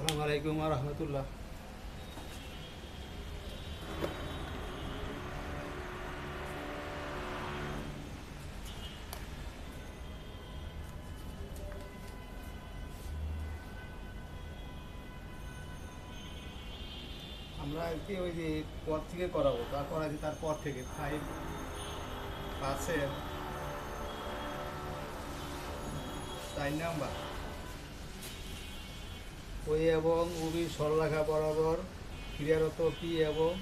আসসালামু আলাইকুম ওয়া রাহমাতুল্লাহ। আমরা আজকে ওই যে পর থেকে করাবো, তারপর আছে তারপর থেকে 5 পাসের 4 নাম্বার ওই এবং উবির সরলরেখা বরাবর ক্রিয়ারত পি এবং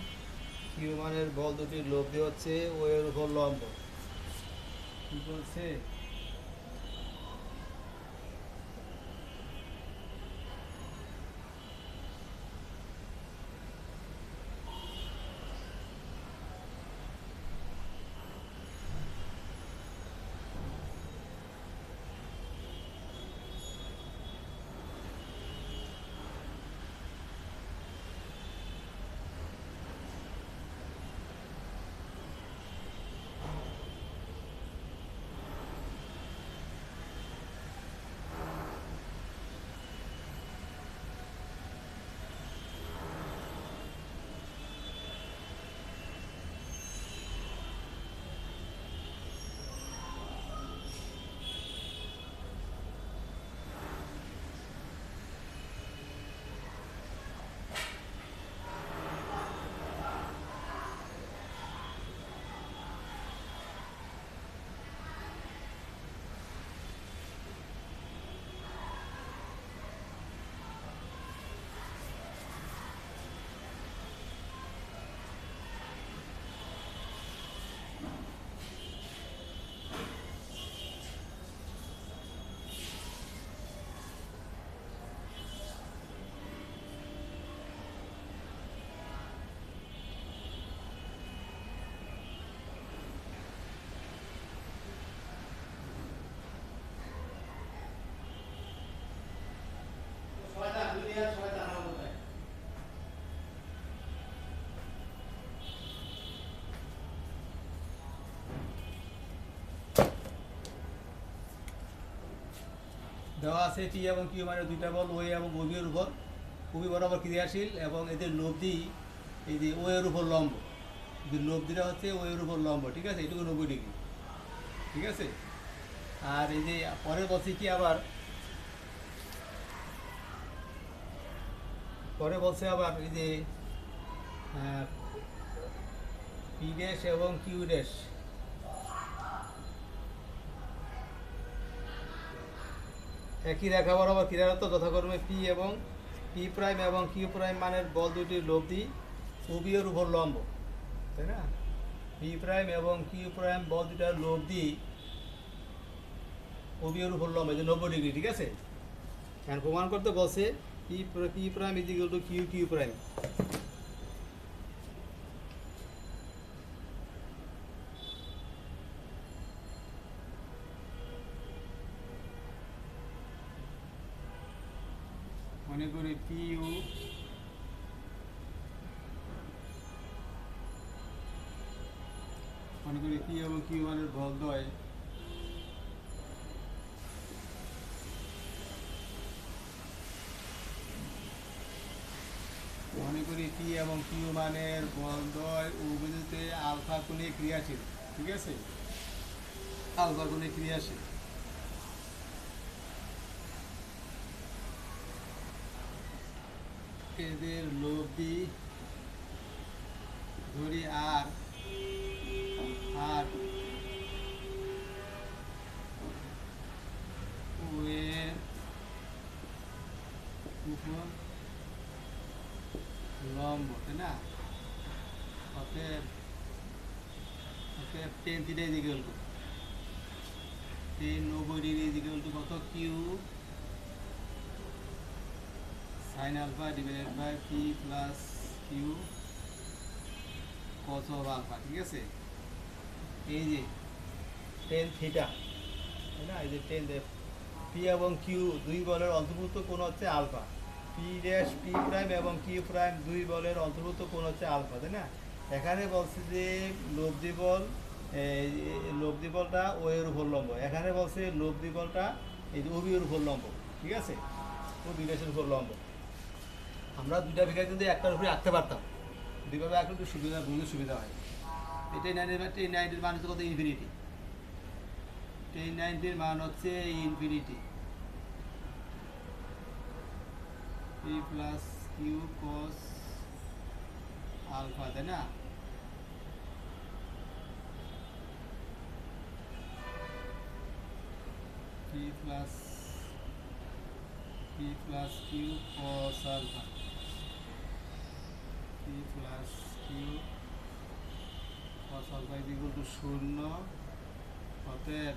কিউ মানের বল দুটির লব্ধি হচ্ছে ও এর উপর লম্ব। কি বলছে? দেওয়া আছে টি এবং কিউ মানে দুইটা বল ও এবং ওবি এর উপর, ওবি বরাবর ক্রিয়াশীল এবং এদের লব্ধি এই যে ও এর উপর লম্ব, লব্ধিটা হচ্ছে ও এর উপর লম্ব, ঠিক আছে? এটুকু 90 ডিগ্রি, ঠিক আছে? আর এই যে পরে বলছি কি আবার, পরে বলছে আবার এই যে পি ড্যাশ এবং কিউ ড্যাশ একই রেখা বরাবর ক্রিয়ারত যথাক্রমে পি এবং পি প্রাইম এবং কিউ প্রাইম মানের বল দুটির লব্ধি ওবি এর উপর লম্ব, তাই না? পি প্রাইম এবং কিউ প্রাইম বল দুটার লব্ধি ওবি এর উপর লম্ব, এই যে 90 ডিগ্রি, ঠিক আছে? এখন প্রমাণ করতে বলছে P prime is equal to Q Q prime. মনে করি পিইউ মনে করি পি এবং কিউ মানের বল দ্বয় মনে করি পি এবং কিউ মানের বল দ্বয় উভয়তে আলফা কোণে ক্রিয়াশীল, ঠিক আছে? আলফা কোণে ক্রিয়াশীল। এদের লব্ধি ধরি আর আর ও এর উপর লম্ব, তাই না? অতএব অতএব tan theta is equal to 90 degree is equal to কত? Q sine alpha divided by P plus Q cos of alpha, ঠিক আছে? এই যে টেন থিটা, তাই না? এই যে টেন, পি এবং কিউ দুই বলের অন্তর্ভুক্ত কোণ হচ্ছে alpha, P dash P prime এবং কিউ প্রাইম দুই বলের অন্তর্ভুক্ত কোণ হচ্ছে আলফা, তাই না? এখানে বলছে যে লব্ধি বল, লব্ধি বলটা ও এর উপর লম্ব, এখানে বলছে লব্ধি বলটা এই যে ওবি এর উপর লম্ব, ঠিক আছে? ও বি ড্যাশের উপর লম্ব। আমরা দুইটা ফিগার কিন্তু একটার উপরে আঁকতে পারতাম, দুইভাবে আঁকলে একটু সুবিধা, বুঝতে সুবিধা হয়। টেন নাইনটির মান হচ্ছে কত? ইনফিনিটি। টেন নাইনটির মান হচ্ছে infinity. P plus Q cos alpha, তাই না? P plus Q cos alpha, P plus Q cos alpha is equal to 0। অতএব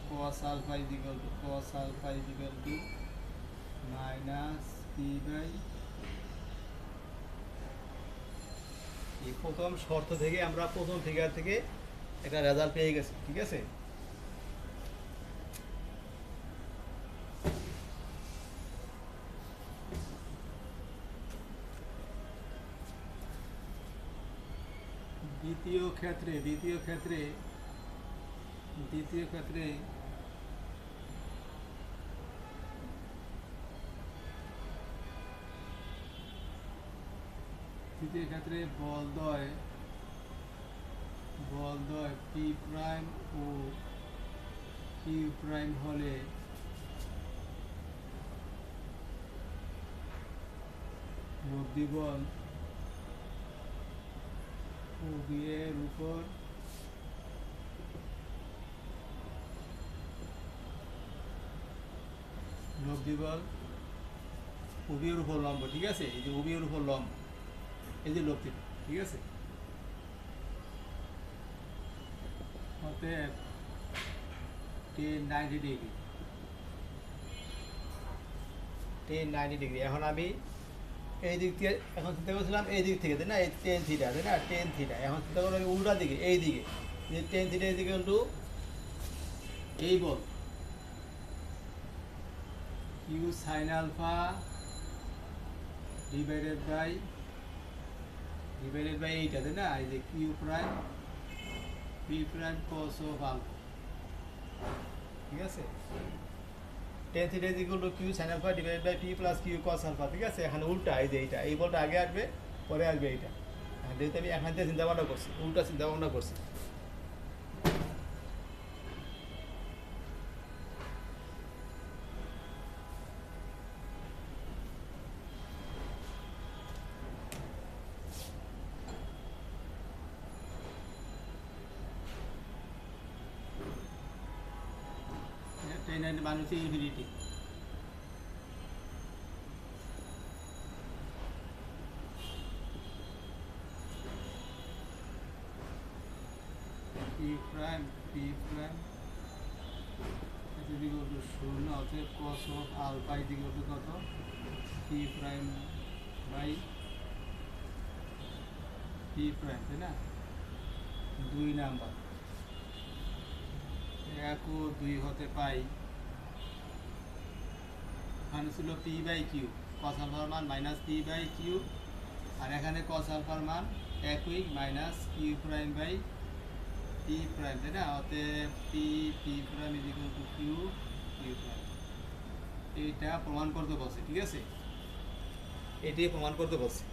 cos alpha is equal to minus P by. এই প্রথম শর্ত থেকে আমরা প্রথম ফিগার থেকে একটা রেজাল্ট পেয়ে গেছি, ঠিক আছে? দ্বিতীয় ক্ষেত্রে বলদ্বয় P prime O Q prime হলে লব্ধি বল ও বি এর উপর লব্ধি বল উবির উপর লম্ব, ঠিক আছে? এই যে উবির উপর লম্ব, এই যে লব্ধি, ঠিক আছে? অতএব 90 ডিগ্রি, 90 ডিগ্রি। এখন আমি এই দিক থেকে এখন চিন্তা করছিলাম এই দিক থেকে, তাই না? এই টেন থিটা, তাই না? Tan theta. এখন চিন্তা করলাম উল্টা দিকে, এই দিকে, যে টেন থিটা এদিকে টু এই বল Q sine alpha divided by এইটা, তাই না? এই যে Q prime P prime cos of alpha, ঠিক আছে? Tan theta is equal to Q sine alpha divided by P plus Q cos alpha, ঠিক আছে? এখানে উল্টা, এই যে এইটা, এই বলটা আগে আসবে, পরে আসবে এইটা। যেহেতু আমি এখান থেকে চিন্তা ভাবনা করছি, উল্টা চিন্তা ভাবনা করছি। মান হচ্ছে infinity. P prime is equal to 0, অতএব cos of alpha is equal to কত? P prime by P prime, তাই না? 2 নাম্বার 1 ও 2 হতে পাই। এখানে ছিল পি বাই কিউ, কস আলফার মান মাইনাস পি বাই কিউ, আর এখানে কস আলফার মান একই, minus Q prime by P prime, তাই না? অতএব P prime is equal to Q prime. এইটা প্রমাণ করতে বলছে, ঠিক আছে? এটাই প্রমাণ করতে বলছে।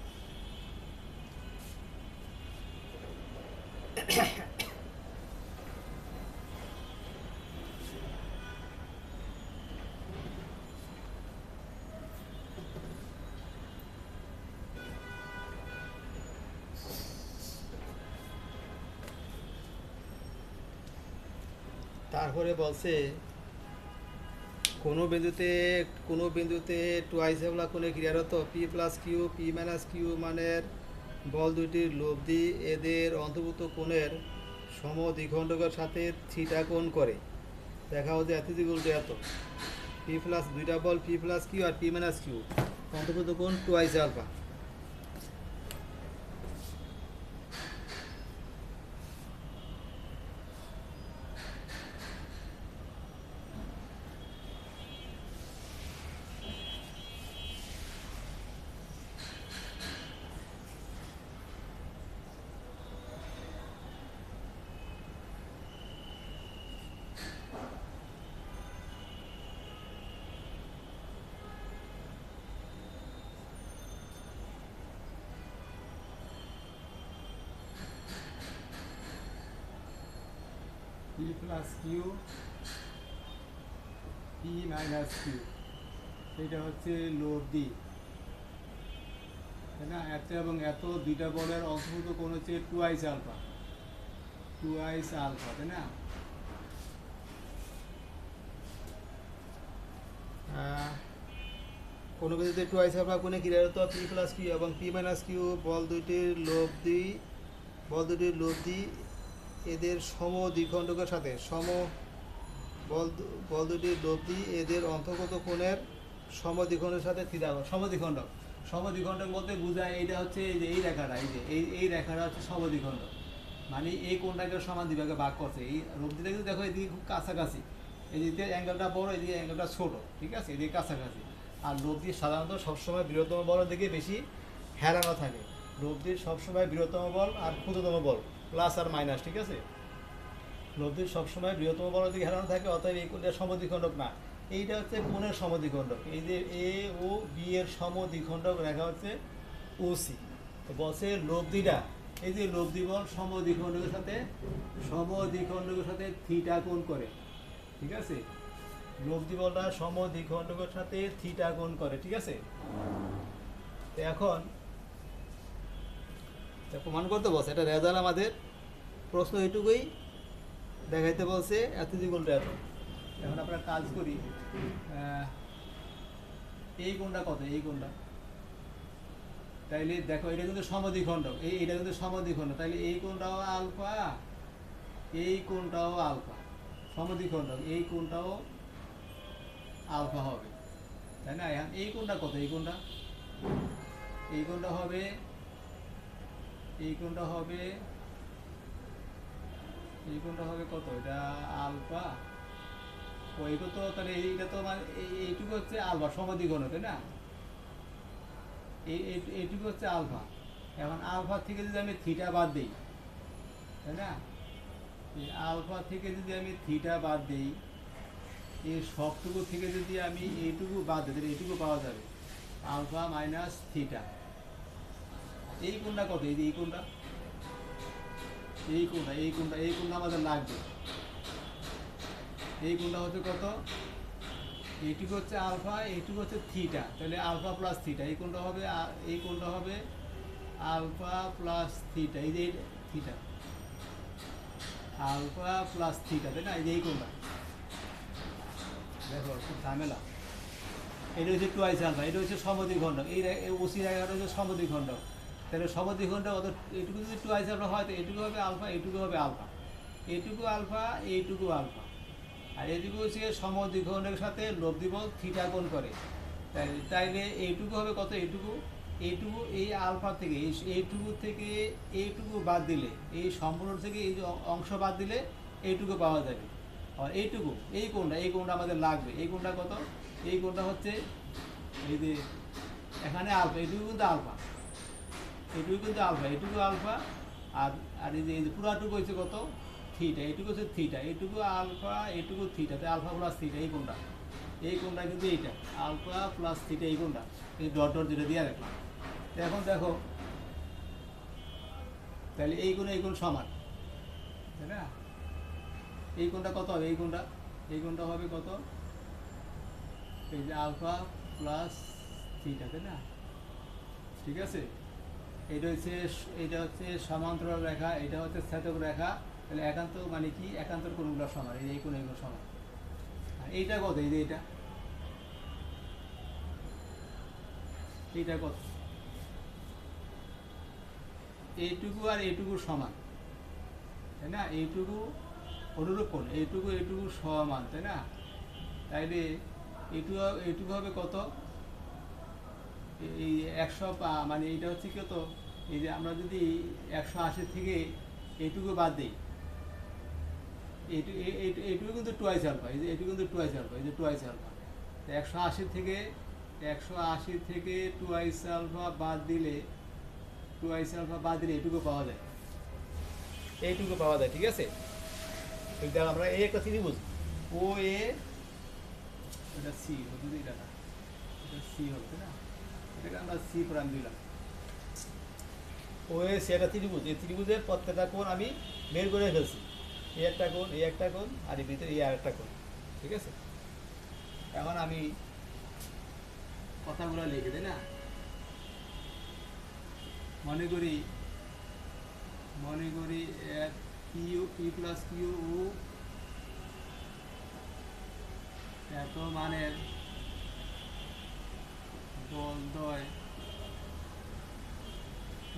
তারপরে বলছে কোনো বিন্দুতে টুয়াইসেবলা কোণে ক্রিয়ারত P plus Q P minus Q মানের বল দুইটির লব্ধি এদের অন্তর্ভুক্ত কোণের সমদ্বিখণ্ডকের সাথে থিটা কোণ করে। দেখা হচ্ছে এত ইকুয়াল এত পি প্লাস দুইটা বল পি প্লাস কিউ আর পি মাইনাস কিউ, অন্তর্ভুক্ত কোণ twice alpha. P plus Q P minus Q, এটা হচ্ছে লব্ধি, তাই না? এত এবং এত দুইটা বলের অন্তর্ভুক্ত কোণ হচ্ছে টুয়াইস আলফা, টুয়াইস আলফা, তাই না? কোনো কিছুতে টুয়াইস আলফা কোণে ক্রিয়ারত পি প্লাস কিউ এবং পি মাইনাস কিউ বল দুইটির লব্ধি এদের সম দ্বিখণ্ডকের সাথে বল দুটির লব্ধি এদের অন্তর্গত কোণের সমদ্বিখণ্ডকের সাথে থিতা কোণ। সমদ্বিখণ্ডক বলতে বোঝায় এইটা হচ্ছে এই যে এই রেখাটা, এই যে এই রেখাটা হচ্ছে সমদ্বিখণ্ডক, মানে এই কোণটাকে সমান দুভাগে ভাগ করছে। এই লব্ধিটা কিন্তু দেখো এদিকে খুব কাছাকাছি, এদিকে অ্যাঙ্গেলটা বড়, এদিকে অ্যাঙ্গেলটা ছোট, ঠিক আছে, এদিকে কাছাকাছি। আর লব্ধি সাধারণত সবসময় বৃহত্তম বলের দিকে বেশি হেলানো থাকে। লব্ধির সবসময় বৃহত্তম বল আর ক্ষুদ্রতম বল প্লাস আর মাইনাস, ঠিক আছে। লব্ধির সবসময় বৃহত্তম বলের দিকে হেলানো থাকে, অতএব এই কোণটা সমদ্বিখণ্ডক না। এইটা হচ্ছে কোণের সমদ্বিখণ্ডক, এই যে এ ও বি এর সমদ্বিখণ্ডক রেখা হচ্ছে ওসি। তো বলছে লব্ধিটা, এই যে লব্ধি বল সমদ্বিখণ্ডকের সাথে থিটা কোণ করে, ঠিক আছে। লব্ধি বলটা সমদ্বিখণ্ডকের সাথে থিটা কোণ করে, ঠিক আছে। তো এখন প্রমাণ করতে বলছে, এটা রেজাল্ট আমাদের প্রশ্ন এটুকুই দেখাইতে বলছে, এত দ্বিগুণটা এত। এখন আমরা কাজ করি, এই কোণটা কত, এই কোণটা, তাইলে দেখো এটা কিন্তু সমদ্বিখণ্ডক, এইটা কিন্তু সমদ্বিখণ্ডক, তাইলে এই কোণটাও আলফা, এই কোণটাও আলফা, সমদ্বিখণ্ডক, এই কোণটাও আলফা হবে, তাই না? এখন এই কোণটা কত, এই কোণটা হবে, এই কোণটা হবে কত, এটা আলফা, ওইটা তো তাহলে এইটা তো মানে এইটুকু হচ্ছে আলফা সমদ্বিখণ্ডক, তাই না? এইটুকু হচ্ছে আলফা। এখন আলফা থেকে যদি আমি থিটা বাদ দিই, তাই না, এই আলফা থেকে যদি আমি থিটা বাদ দিই, এই সবটুকু থেকে যদি আমি এইটুকু বাদ দিই, তাহলে এইটুকু পাওয়া যাবে আলফা মাইনাস থিটা। এই কোণটা কত, এই যে এই কোণটা আমাদের লাগবে। এই কোণটা হচ্ছে কত, এইটুকু হচ্ছে আলফা, এইটুকু হচ্ছে থিটা, তাহলে আলফা প্লাস থিটা, এই কোণটা হবে আলফা প্লাস থিটা, এই যে থিটা, আলফা প্লাস থিটা, তাই না? এই যে এই কোণটা দেখো খুব ঝামেলা। এটা হচ্ছে টুয়াইস আলফা, এটা হচ্ছে সমদ্বিখণ্ডক, এই ওসি রেখাটা হচ্ছে সমদ্বিখণ্ডক, তাহলে সমদ্বিখণ্ডক অত এইটুকু যদি টুয়াইস আলফা হয়, তো এইটুকু হবে আলফা, এইটুকু হবে আলফা, এইটুকু আলফা, এইটুকু আলফা, আর এইটুকু হচ্ছে সমদ্বিখণ্ডকের সাথে লব্ধি বল থিটা কোণ করে, তাইলে এইটুকু হবে কত, এইটুকু এই আলফা থেকে এইটুকু বাদ দিলে, এই সম্পূর্ণ থেকে এই যে অংশ বাদ দিলে এইটুকু পাওয়া যাবে। আর এইটুকু এই কোণটা আমাদের লাগবে। এই কোণটা কত, এই কোণটা হচ্ছে এই যে এখানে আলফা, এইটুকু কিন্তু আলফা, এইটুকু আলফা, আর এই যে পুরাটুকু হচ্ছে কত, থিটা, এইটুকু হচ্ছে থিটা, এইটুকু আলফা, এইটুকু থিটা, তাই আলফা প্লাস থিটা, এই কোণটা কিন্তু এইটা আলফা প্লাস থিটা, এই কোণটা, এই ডট যেটা দিয়ে রাখলাম। এখন দেখো তাহলে এই কোণ সমান, তাই না? এই কোণটা কত হবে, এই কোণটা হবে কত, এই যে আলফা প্লাস থিটা, তাই না? ঠিক আছে, এটা হচ্ছে সমান্তরাল রেখা, এটা হচ্ছে ছেদক রেখা, তাহলে একান্ত মানে কি, একান্তর কোণগুলো সমান, এই কোণ সমান। আর এইটা কত, এই যে এইটা কত, এইটুকু আর এইটুকু সমান, তাই না? এইটুকু অনুরূপ কোণ, এইটুকু সমান, তাই না? তাইলে এইটুকু হবে কত, এই 100, মানে এইটা হচ্ছে কত, এই যে আমরা যদি 180 থেকে এইটুকু বাদ দিই, এইটুকু কিন্তু টুয়াইস আলফা, এই যে এইটুকু কিন্তু টুয়াইস আলফা, এই যে টুয়াইস আলফা, 180 থেকে টুয়াইস আলফা বাদ দিলে এইটুকু পাওয়া যায়, ঠিক আছে। দেখো আমরা এই একটা ত্রিভুজ ও এ, এটা সি হতে দিই, এটা সি হবে, তাই না? এটাকে আমরা সি প্রাইম দিলাম। ও এ সি একটা ত্রিভুজ, এই ত্রিভুজের প্রত্যেকটা কোণ আমি বের করে ফেলছি, এই একটা কোণ, এই একটা কোণ, আর এর ভিতরে এই আর একটা কোণ। ঠিক আছে, এখন আমি কথাগুলো লিখে দিই না। মনে করি কিউ, পি প্লাস কিউ এত মানের বলদ্বয়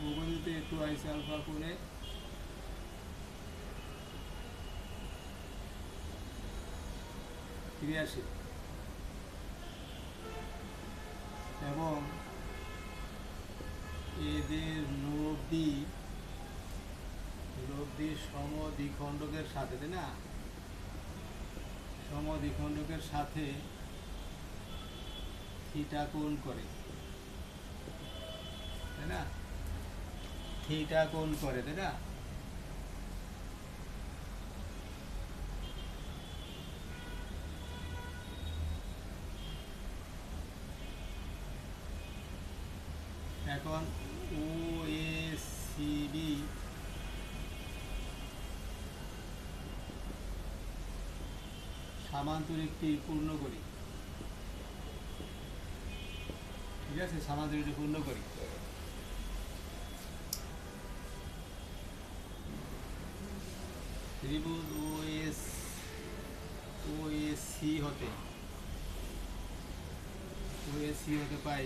উভয়তে টুয়াইস আলফা কোণে ক্রিয়াশীল এবং এদের লব্ধি সমদ্বিখণ্ডকের সাথে, তাই না, সমদ্বিখণ্ডকের সাথে থিটা কোণ করে, তাই না, থিটা কোণ করে, তাই না। এখন ও এ সি ডি সামান্তরিকটি পূর্ণ করি। ঠিক আছে, সামান্তরিকটি পূর্ণ করি। ত্রিভুজ ও এ সি হতে পাই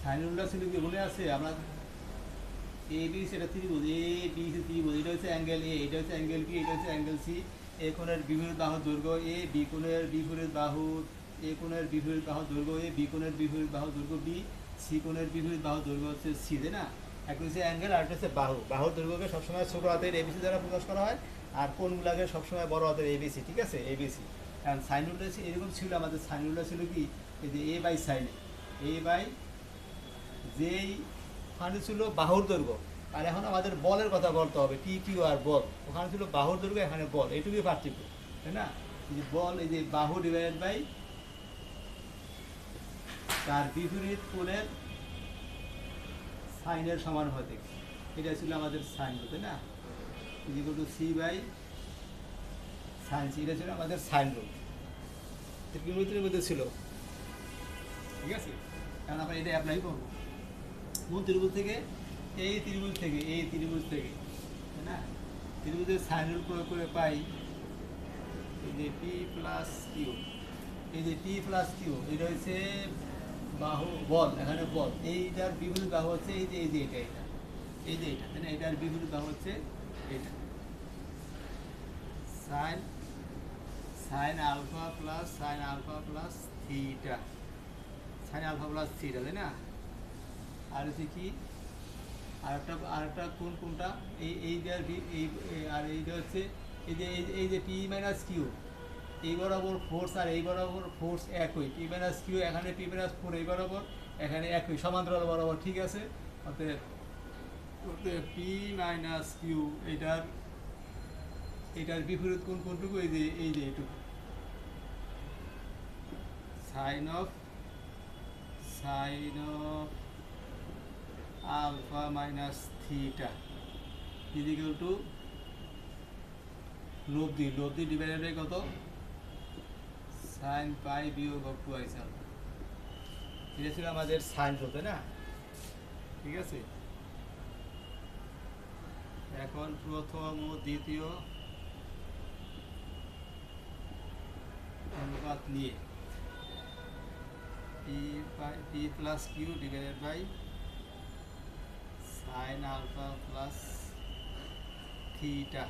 সাইন রুলটা ছিল কি মনে আছে? আমরা এ বি সেটা ত্রিভুজ, এ বি সি ত্রিভুজ, এটা হচ্ছে অ্যাঙ্গেল এ, এটা হচ্ছে অ্যাঙ্গেল বি, এটা হচ্ছে অ্যাঙ্গেল সি। এ কোণের বিপরীত বাহুর দৈর্ঘ্য এ, বি কোণের বিপরীত বাহু, এ কোণের বিপরীত বাহুর দৈর্ঘ্য এ, বি কোণের বিপরীত বাহুর দৈর্ঘ্য বি, সি কোণের বিপরীত বাহুর দৈর্ঘ্য হচ্ছে সি, তাই না। একটা হচ্ছে অ্যাঙ্গেল আর একটা হচ্ছে বাহু। বাহুর দৈর্ঘ্যকে সবসময় ছোটো হাতের এবিসি দ্বারা প্রকাশ করা হয়, আর কোণগুলোকে সবসময় বড় হাতের এবিসি। ঠিক আছে, এবিসি। কারণ সাইন রুলটা এরকম ছিল, আমাদের সাইন রুলটা ছিল কি, এই যে এ বাই সাইন, এ বাই যেই ওখানে ছিল বাহুর দৈর্ঘ্য, আর এখন আমাদের বলের কথা বলতে হবে, পি কিউ আর বল। ওখানে ছিল বাহুর দৈর্ঘ্য, এখানে বল, এইটুকুই পার্থক্য, তাই না। এই যে বল, এই যে বাহু ডিভাইডেড বাই তার বিপরীত কোণের সাইনের সমান হতে, এটা ছিল আমাদের সাইন, তাই না। Equal to C by sine C, এটা ছিল আমাদের সাইন রুল, ত্রিকোণমিতির মধ্যে ছিল। ঠিক আছে, কারণ আমরা এটা অ্যাপ্লাই করবো কোন ত্রিভুজ থেকে, এই ত্রিভুজ থেকে, তাই না। ত্রিভুজের সাইন রুল প্রয়োগ করে পাই এই যে পি প্লাস কিউ, এই যে পি প্লাস কিউ, এটা হচ্ছে বাহু বল, এখানে বল, এইটার বিপরীত বাহু হচ্ছে এই যে এটা, তাই না। এটার বিপরীত বাহু হচ্ছে এটা, সাইন আলফা প্লাস থিটা, তাই না। আর হচ্ছে কি, আরেকটা কোনটা, এইটার আর এইটা হচ্ছে এই যে পি মাইনাস কিউ, এই বরাবর ফোর্স আর এই বরাবর ফোর্স একই, পি মাইনাস কিউ এখানে, পি মাইনাস ফোর এই বরাবর, এখানে একই, সমান্তরাল বরাবর। ঠিক আছে, অতএব পি মাইনাস কিউ এটার বিপরীত কোনটুকু, এই যে এইটুকু, sine of alpha minus theta equal to লব্ধি ডিভাইডেড বাই কত, সাইন পাই বিয়োগ অফ টুয়াইস আলফা। এটা ছিল আমাদের সাইন রুল, তাই না। ঠিক আছে, এখন প্রথম ও দ্বিতীয় অনুপাত নিয়ে P plus Q divided by sine alpha plus theta,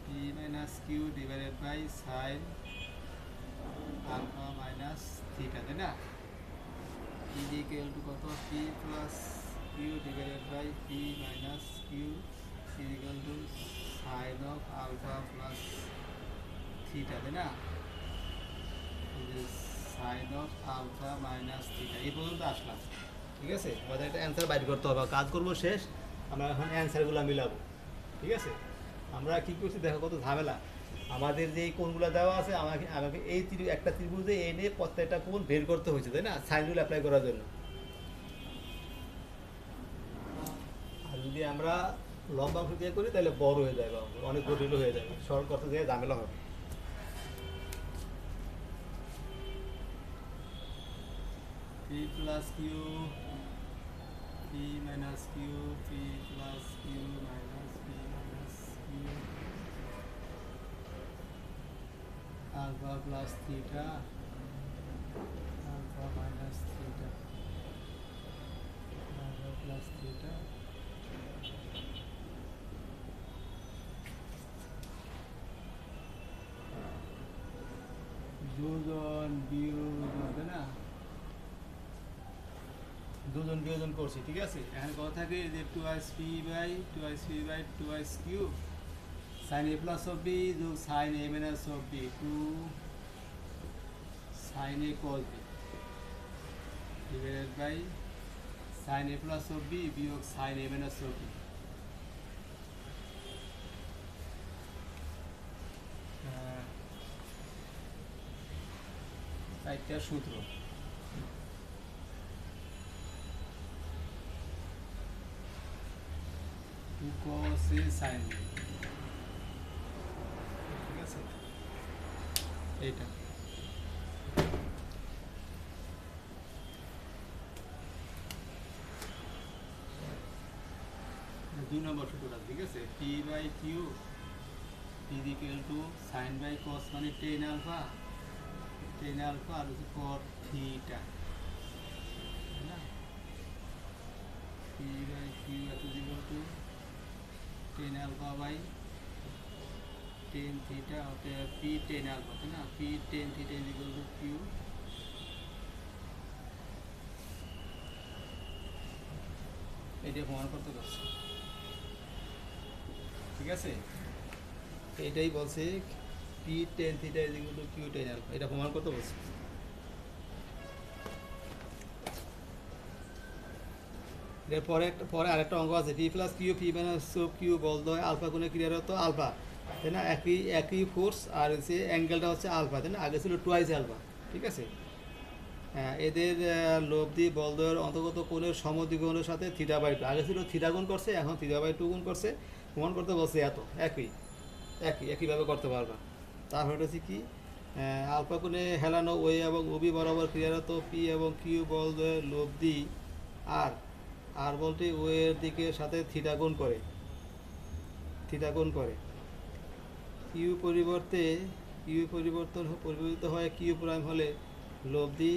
P minus Q divided by sine alpha minus theta, তাই না। ইকুয়াল টু কত, P plus Q divided by P minus Q equal to sine of alpha plus theta, তাই না। Sine of alpha minus theta, এই পর্যন্ত আসলাম। ঠিক আছে, আমাদের একটা অ্যান্সার বাইর করতে হবে, কাজ করবো শেষ, আমরা এখন অ্যান্সারগুলো মিলাবো। ঠিক আছে, আমরা কী করছি দেখো, কত ঝামেলা। আমাদের যে এই কোণগুলো দেওয়া আছে আমাকে আমাকে এই একটা ত্রিভুজে এনে প্রত্যেকটা কোণ বের করতে হয়েছে, তাই না, সাইন রুল অ্যাপ্লাই করার জন্য। আর যদি আমরা লম্বা অংশ দিয়ে করি তাহলে বড় হয়ে যাবে, অনেক জটিল হয়ে যাবে, সরল করতে গিয়ে ঝামেলা হবে। P plus Q P minus Q P plus Q minus P minus Q alpha plus theta alpha minus theta alpha plus theta যোজন বিয়োজন, তাই না, যোজন বিয়োজন করছি, ঠিক আছে। এখন কথা থাকে যে টু আইস পি বাই টু আইস Q sine A plus of B যোগ sine A minus of B two sine A cos B divided by sine A plus of B বিয়োগ sine A minus of B. চারটা সূত্র, two cos A sine B, ঠিক আছে, এইটা দুই নম্বর সূত্রটা, ঠিক আছে। P by Q is equal to sine by cos মানে টেন আলফা আর হচ্ছে কট থিটা, তাই না। পি বাই কিউ এত equal to tan alpha by tan theta, অর্থাৎ পি টেন আলফা, তাই না, P tan theta is equal to Q. এটা প্রমাণ করতে পারছি, ঠিক আছে। এটাই বলছে P tan theta is equal to Q tan alpha, এটা প্রমাণ করতে বলছে। পরে আরেকটা অঙ্ক আছে, P plus Q P minus Q বলতে হয় আলফা কোণে ক্রিয়ারত আলফা, তাই না, একই ফোর্স আর হচ্ছে অ্যাঙ্গেলটা হচ্ছে আলফা, তাই না, আগে ছিল টুয়াইস আলফা, ঠিক আছে। এদের লব্ধি বলদয়ের অন্তর্গত কোণের সমদ্বিগুণের সাথে থিটা বাই টু, আগে ছিল থিটা গুণ করছে, এখন থিটা বাই টু গুণ করছে, প্রমাণ করতে বলছে এত একইভাবে করতে পারবা। তারপরে হচ্ছে কি, আলফা কোণে হেলানো ওয়ে এবং ওবি বরাবর ক্রিয়ারত পি এবং কিউ বলদয়ের লব্ধি আর বলটি ওয়ের দিকে সাথে থিটা গুণ করে পরিবর্তিত হয় কিউ প্রাইম হলে লব্ধি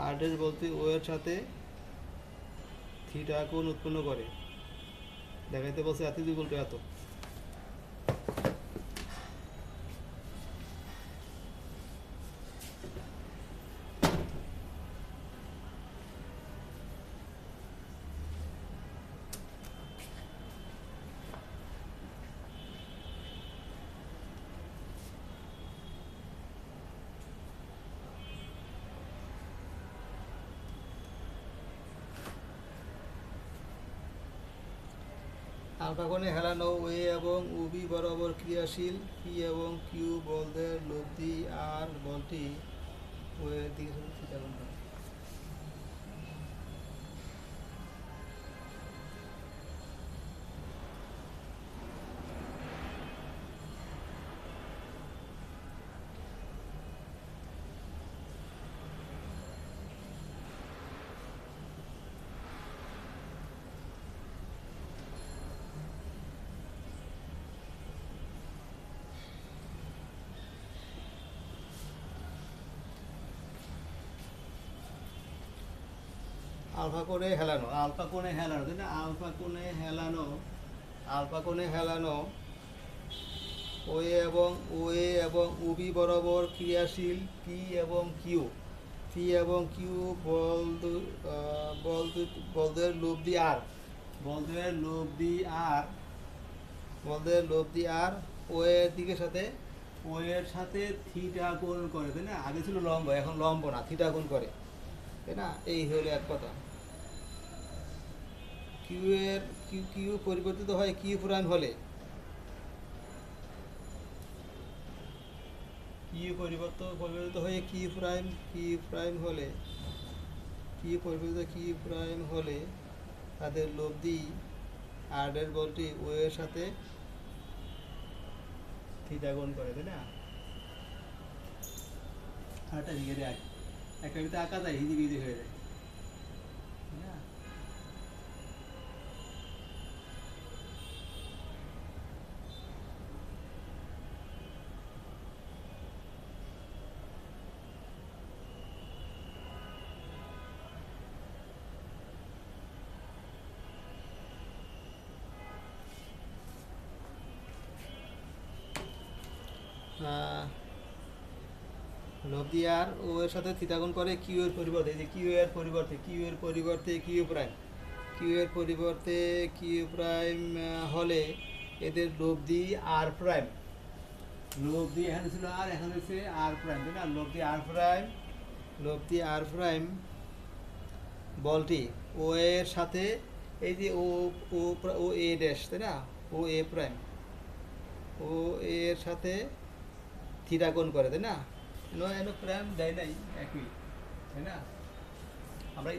আর ডেস বলতে ওয়ের সাথে থিটা কোণ উৎপন্ন করে, দেখাইতে বলছে এত ইকুয়াল টু এত। আলফা কোণে হেলানো ওয়ে এবং উবি বরাবর ক্রিয়াশীল পি এবং কিউ বলদের লব্ধি আর বলটি ওয়ের দিকে থিটা গুণ করে। আলফা কোণে হেলানো তাই না, আলফা কোণে হেলানো ওয়ে এবং উবি বরাবর ক্রিয়াশীল পি এবং কিউ বলদের লব্ধি আর ওয়ের দিকে ওয়ের সাথে থিটা কোণ করে, তাই না, আগে ছিল লম্ব, এখন লম্ব না, থিটা কোণ করে, তাই না। এই হলো এক কথা। কিউ পরিবর্তিত হয় কিউ প্রাইম হলে পরিবর্তিত হয়ে কিউ প্রাইম হলে তাদের লব্ধি আর্ডের বলটি ও এর সাথে থিটা গুণ করে, তাই না? আরেকটা দিকে দেখ, একটা ভিতরে আঁকা যায়, হিজিবিজি হয়ে যায়, তাই না? লব্ধি আর ও এর সাথে থিটা গুণ করে কিউ এর পরিবর্তে, এই যে কিউ প্রাইম হলে এদের লব্ধি এখানে ছিল আর, এখন হচ্ছে আর প্রাইম, তাই না? লব্ধি আর প্রাইম বলটি ও এর সাথে এই যে ও এ ড্যাশ, তাই না? ও এ প্রাইম ও এর সাথে থিটা কোণ করে, তাই না? এনো প্রাইম দেয় নাই একই, তাই না? আমরা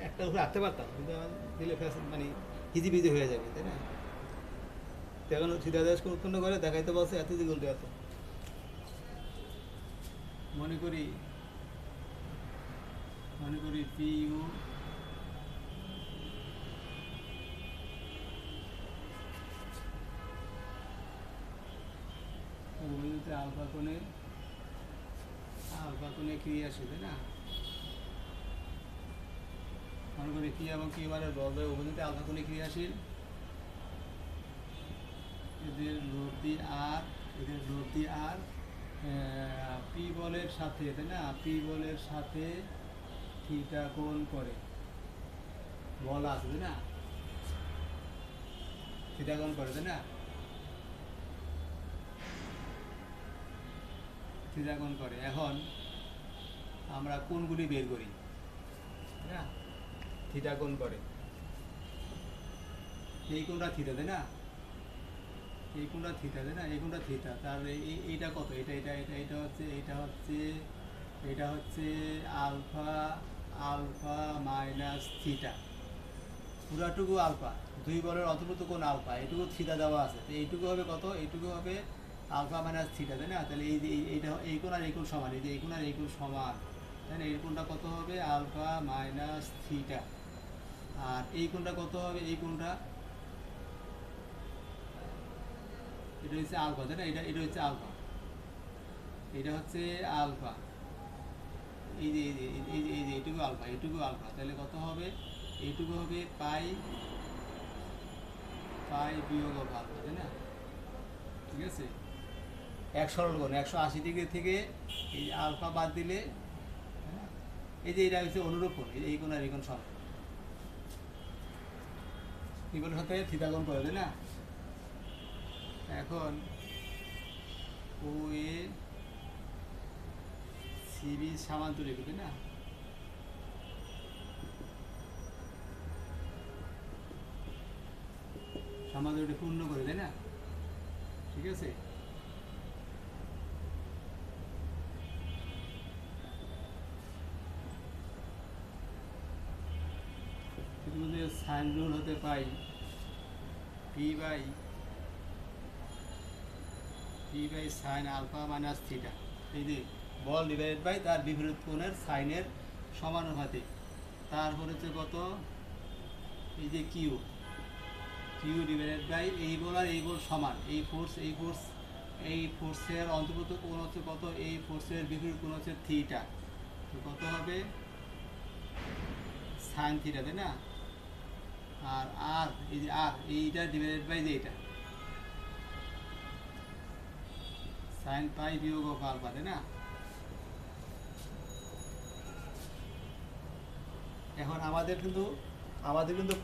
একটা উপরে রাখতে পারতাম, কিন্তু দিলে মানে হিজিবিজি হয়ে যাবে, তাই না? এখন থিটা ড্যাশ উৎপন্ন করে দেখাইতে বলছে এত যে গুলতে এত মনে করি পি ইউ আলফা কোণে ক্রিয়াশীল, তাই না? মনে করি কি এবং কি মানে উভয়তে আলফা কোণে ক্রিয়াশীল, এদের লব্ধি আর পি বলের সাথে, তাই না? পি বলের সাথে থিটা কোণ করে, বল আছে, তাই না? থিটা কোণ করে, তাই না? থিটা কোণ করে। এখন আমরা কোণগুলি বের করি, তাই না? থিটা কোণ করে, এই কোণটা থিটা, তাই না? এই কোণটা থিটা, তাই না? এই কোণটা থিটা, তাহলে এইটা কত? এটা হচ্ছে আলফা মাইনাস থিটা, পুরাটুকু আলফা, দুই বলের অন্তর্ভুক্ত কোণ আলফা, এইটুকু থিটা দেওয়া আছে, তো এইটুকু হবে কত? এইটুকু হবে আলফা মাইনাস থিটা, তাই না? তাহলে এই যে এই কোণ আর এই কোণ সমান, এই যে এই কোণ আর এই কোণ সমান, তাই না? এই কোণটা কত হবে? Alpha minus theta. আর এই কোণটা কত হবে? এই কোণটা এটা হচ্ছে আলফা, তাই না? এটা হচ্ছে আলফা, এটা হচ্ছে আলফা, এই যে এইটুকু আলফা, তাহলে কত হবে? এইটুকু হবে পাই বিয়োগ অফ আলফা, তাই না? ঠিক আছে, এক সরল কোণ 180 ডিগ্রি থেকে এই আলফা বাদ দিলে, হ্যাঁ, এই যে এটা হচ্ছে অনুরূপ কোণ, এই কোণ আর এই কোণ সমান, এই কোণের সাথে থিটা কোণ করে, তাই না? এখন ও এ সিবি সামান্তরিক, তাই না? সামান্তরিকটা পূর্ণ করে, তাই না? ঠিক আছে, সাইন রুল হতে পাই P by sine alpha minus theta, এই যে বল ডিভাইডেড বাই তার বিপরীত কোণের সাইনের সমানুপাতিক, তারপর হচ্ছে কত? এই যে কিউ ডিভাইডেড বাই এই বল আর এই বল সমান, এই ফোর্সের অন্তর্ভুক্ত কোণ হচ্ছে কত? এই ফোর্সের বিপরীত কোণ হচ্ছে থিটা, তো কত হবে? সাইন থিটা, তাই না? আর এই যে এইটা ডিভাইডেড বাই যে এটা সাইন পাই বিয়োগ অফ আলফা, তাই না? এখন আমাদের কিন্তু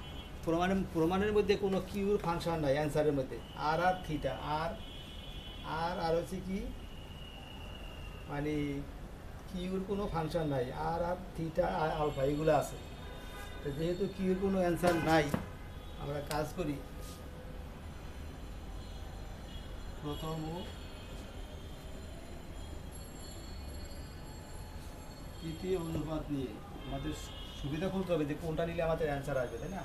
প্রমাণের মধ্যে কোনো কিউর ফাংশন নাই অ্যান্সারের মধ্যে, আর থিটা আর হচ্ছে কি মানে কিউর কোনো ফাংশন নাই, আর থিটা আর আলফা এগুলো আছে, তো যেহেতু কিউর কোনো অ্যান্সার নাই, আমরা কাজ করি প্রথম তৃতীয় অনুপাত নিয়ে আমাদের সুবিধা খুঁজতে হবে যে কোনটা নিলে আমাদের অ্যান্সার আসবে, তাই না?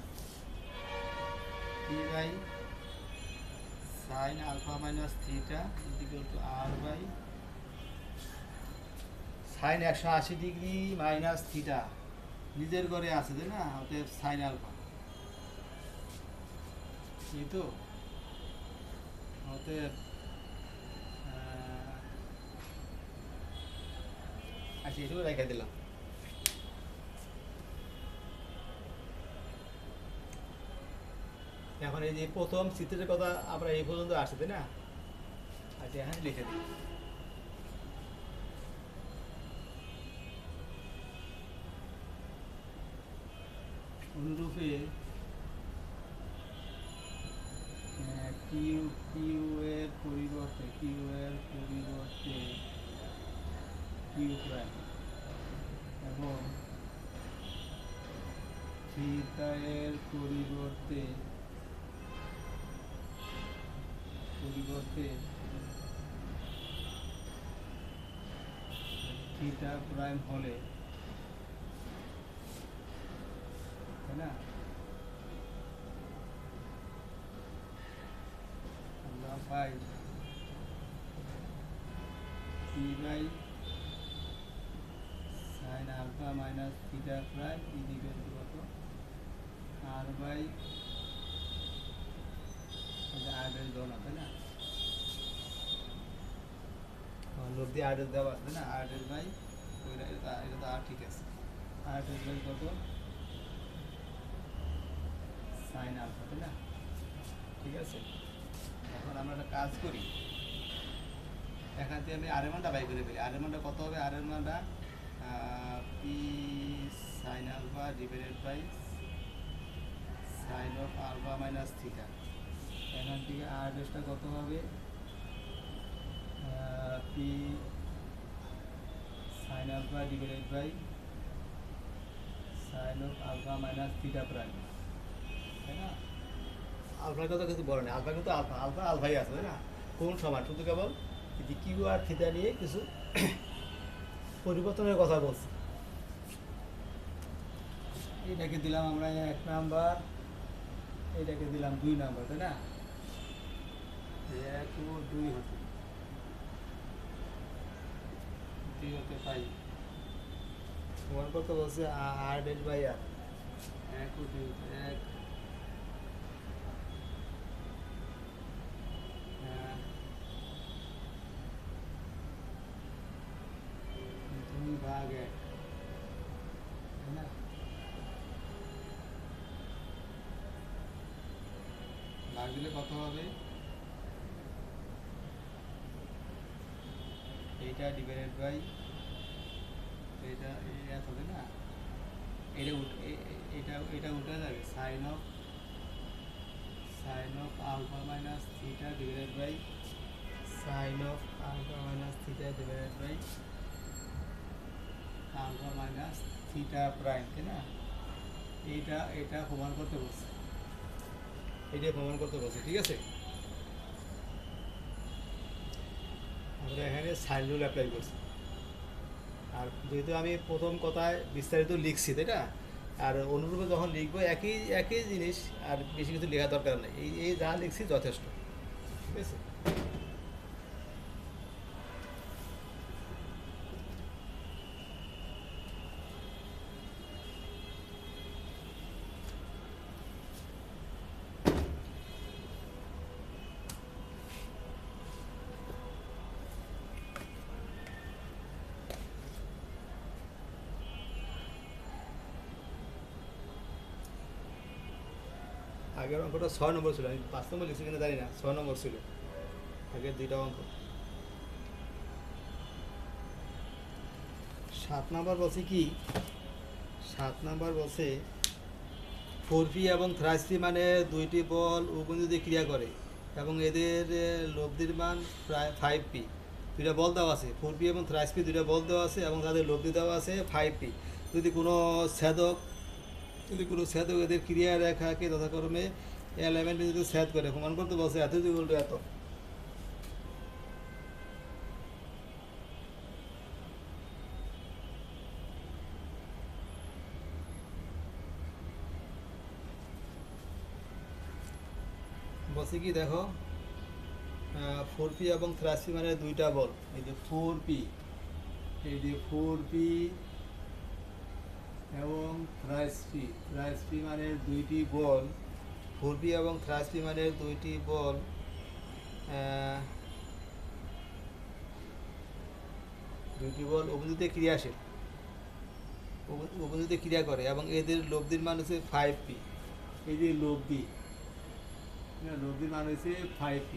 P by sine alpha minus theta equal to R by sine 180 degree minus theta নিজের ঘরে আছে, তাই না? অতএব সাইন আলফা, এই তো। অতএব আচ্ছা, এটুকু রেখে দিলাম। এখন এই যে প্রথম চিত্রের কথা আমরা এই পর্যন্ত আসছে, তাই না? আচ্ছা, এখানে লিখে দিই। অনুরূপে কিউ কিউ এর পরিবর্তে কিউ প্রাইম এবং থিটা এর পরিবর্তে থিটা প্রাইম হলে, তাই না, আমরা পাই P by sine alpha minus theta prime equal to কত? আর বাই আরডেল দোনা, তাই না? লোক দিয়ে আরডেল দেওয়া আছে, তাই না? আরডেল বাই এটা তো আর ঠিক আছে। আরডেল বাই কত? সাইন আলফা, তাই না? ঠিক আছে। এখন আমরা একটা কাজ করি, এখান থেকে আমি আর এর মানটা বাই করে ফেলি। আর এর মানটা কত হবে? আর এর মানটা P sine alpha divided by sine of alpha minus theta. এখান থেকে আর ডেসটা কত হবে? P sine alpha divided by sine of alpha minus theta prime, তাই না? আলফার কথা কিছু বলে না, আলফা কিন্তু আলফাই আছে, তাই না? কোন সমান, শুধু কেবল কিউ আর থিটা নিয়ে কিছু পরিবর্তনের কথা বলছি। এটাকে দিলাম আমরা 1 নাম্বার, এটাকে দিলাম 2 নাম্বার, তাই না? 1 ও 2 হতে পাই। তোমার কত বলছে? আর ডেল বাই আর 1 ও 2 1 2 ভাগ 1, তাই না? ভাগ দিলে কত হবে? এইটা ডিভাইডেড বাই এটা এত হবে না? এটা উঠে যাবে। Sine of alpha minus theta divided by sine of alpha minus theta divided by alpha minus theta prime, তাই না? এটা প্রমাণ করতে বলছে, ঠিক আছে? আমরা এখানে সাইন রুল অ্যাপ্লাই করছি। আর যেহেতু আমি প্রথম কথায় বিস্তারিত লিখছি, তাই না? আর অনুরূপে যখন লিখবো একই জিনিস, আর বেশি কিছু লেখা দরকার নেই। এই যা লিখছি যথেষ্ট, ঠিক আছে? আগের অঙ্কটা 6 নম্বর ছিল, আমি 5 নম্বর লিখছি কিনা জানি না, 6 নম্বর ছিল আগের 2টা অঙ্ক। 7 নাম্বার বলছে কি? 7 নাম্বার বলছে 4p এবং 3p মানে দুইটি বল উভয় যদি ক্রিয়া করে এবং এদের লব্ধির মান প্রায় 5p। দুইটা বল দেওয়া আছে, 4p এবং 3p দুইটা বল দেওয়া আছে এবং তাদের লব্ধি দেওয়া আছে 5p। যদি কোনো ছেদক এদের ক্রিয়া রেখাকে যথাক্রমে এলিমেন্ট যদি ছেদ করে প্রমাণ করতে বলছে এত ইকুয়াল টু এত। বলছি কি দেখো, 4p এবং থ্রাসপি মানে দুইটা বল। এই যে 4p, এই যে 4p এবং থ্রাসপি মানে দুইটি বল। 4p এবং থ্রাসপি মানে দুইটি বল, দুইটি বল অভিজিতে ক্রিয়াশীল, অভিজিতে ক্রিয়া করে এবং এদের লব্ধির মান হচ্ছে 5p। এই যে লব্ধি, লব্ধির মান হচ্ছে 5p,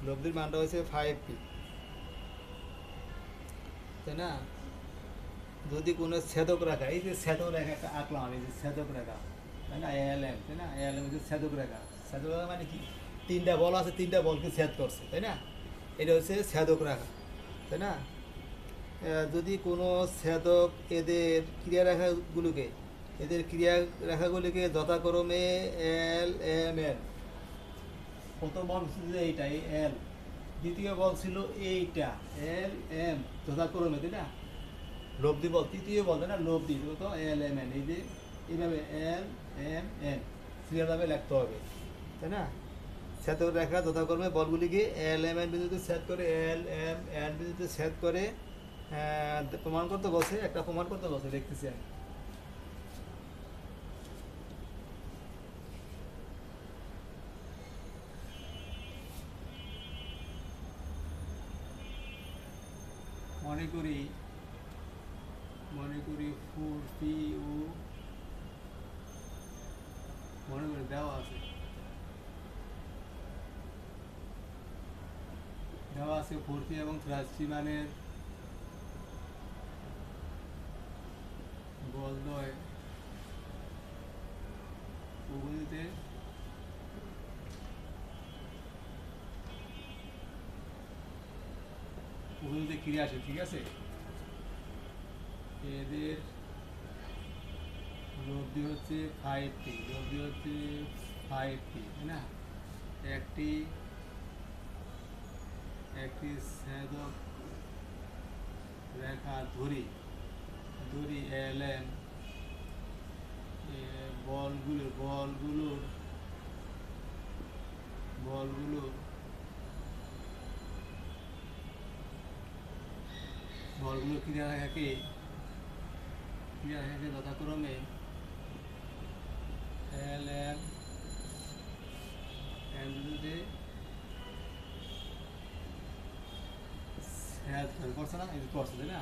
লব্ধির মানটা হচ্ছে 5p, তাই না? যদি কোনো ছেদক রেখা, এই যে ছেদক রেখা একটা আঁকলাম, এই যে ছেদক রেখা, তাই না, এএলএম, তাই না, এএলএম হচ্ছে ছেদক রেখা। ছেদক রেখা মানে কি, তিনটা বল আছে, তিনটা বলকে ছেদ করছে, তাই না, এটা হচ্ছে ছেদক রেখা, তাই না? যদি কোনো ছেদক এদের ক্রিয়া রেখাগুলোকে, এদের ক্রিয়া রেখাগুলিকে যথাক্রমে এল এম এন, প্রথম বল ছিল এইটা এল, দ্বিতীয় বল ছিল এইটা এল এম, যথাক্রমে, তাই না, লব্ধি বল তৃতীয় বল, তাই না, লব্ধি তো এল এম এন, এই যে এইভাবে এল এম এন সিরিয়ালভাবে লিখতে হবে, তাই না? ছেদক রেখা যথাক্রমে বলগুলিকে এল এম এন বিন্দুতে ছেদ করে, এল এম এন বিন্দুতে ছেদ করে প্রমাণ করতে বসে, একটা প্রমাণ করতে বসে, দেখতেছি আমি। মনে করি 4p ও মনে করি দেওয়া আছে, 4p এবং থ্রাসপি মানের বলদ্বয় উভয়তে ক্রিয়াশীল, ঠিক আছে? এদের লব্ধি হচ্ছে 5p, তাই না? একটি ছেদক রেখা ধরি এলএম বলগুলোর ক্রিয়া রেখাকে যথাক্রমে এল এম এন বিন্দুতে করছে না, এই করছে, তাই না?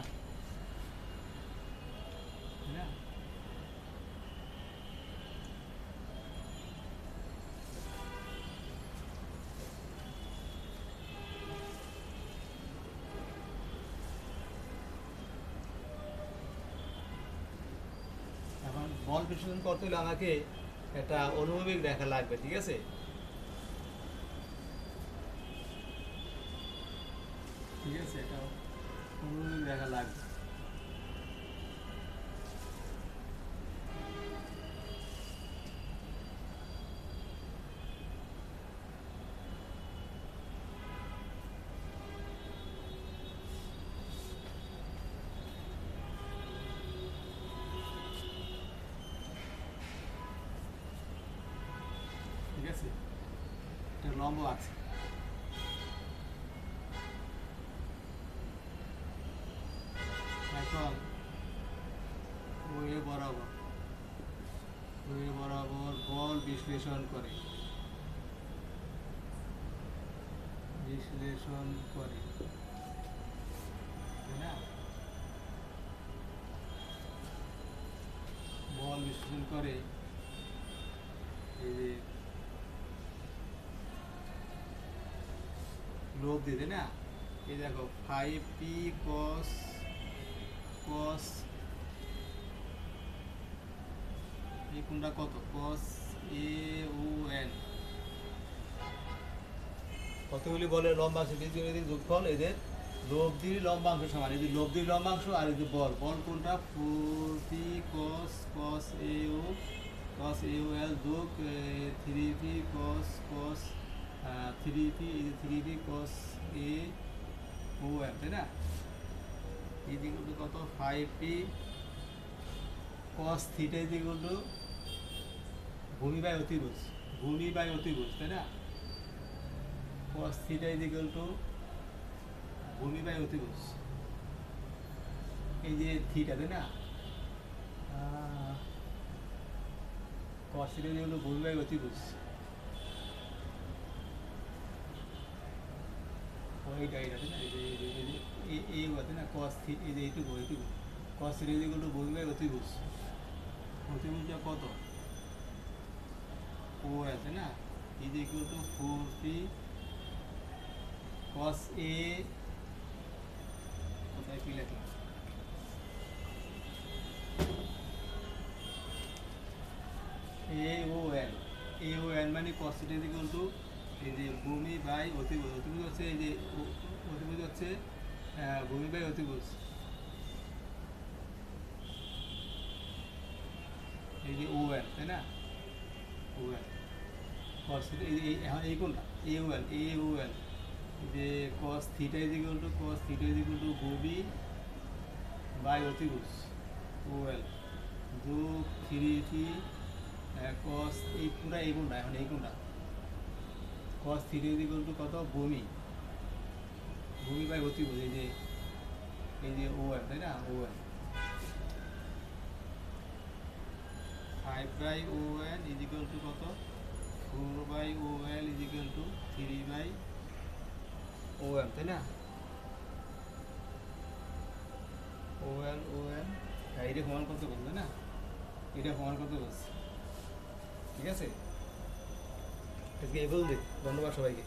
এখন বল বিশ্লেষণ করতে হলে আমাকে একটা অনুভবিক রেখা লাগবে, ঠিক আছে? এটা অনুভবিক রেখা লাগবে। ঠিক আছে, এটা লম্ব আছে, এখন ওয়ে বরাবর বল বিশ্লেষণ করে, তাই না? বল বিশ্লেষণ করে, এই যে লোভ দিয়ে, তাই না? এই দেখো 5p cos এই কোনটা কত, cos AUN, কতগুলি বলের লম্বাংশ বীজগণিতিক যোগফল এদের লব্ধির লম্বাংশ সমান। এই যে লব্ধির লম্বাংশ আর এই যে বল কোনটা, 4p cos AUL যোগ 3p cos 3p, এই যে 3p cos AUL, তাই না? এই দিকে কত, 5p cos theta is equal two ভূমি বাই অতিভুজ, ভূমি বাই অতিভুজ, তাই না? cos theta is equal two ভূমি বাই অতিভুজ, এই যে থিটা, তাই না? cos theta is equal two ভূমি বাই অতিভুজ, এইটা এইটা, তাই না? এই আছে না cos থি, এই যে এইটুকু cos theta is equal two ভূমি বাই অতিভুজ, অতিভুজটা কত? ও আছে না, is equal two 4p cos a, কোথায় কি লিখলাম, AON মানে cos θ ইজ ইকুয়াল টু এই যে ভূমি বাই অতিভুজ, অতিভুজ হচ্ছে এই যে অতিভুজ হচ্ছে ভূমি বাই অতিভুজ, এই যে ON, তাই না? ON cos θ, এই যে এখন এই কোনটা AON, এই যে cos θ ইজ ইকুয়াল টু ভূমি বাই অতিভুজ OL যোগ 3p cos, এই পুরা এই কোনটা, এখন এই কোনটা cos theta is equal to কত? ভূমি বাই অতিভুজ, এই যে OL, তাই না? OL 5 by ON is equal to কত? 4 by OL is equal to 3 by OM, তাই না? OL এটা সমান করতে বলবে না, এটা সমান করতে বলছে, ঠিক আছে? আজকে এই বলবে, ধন্যবাদ সবাইকে।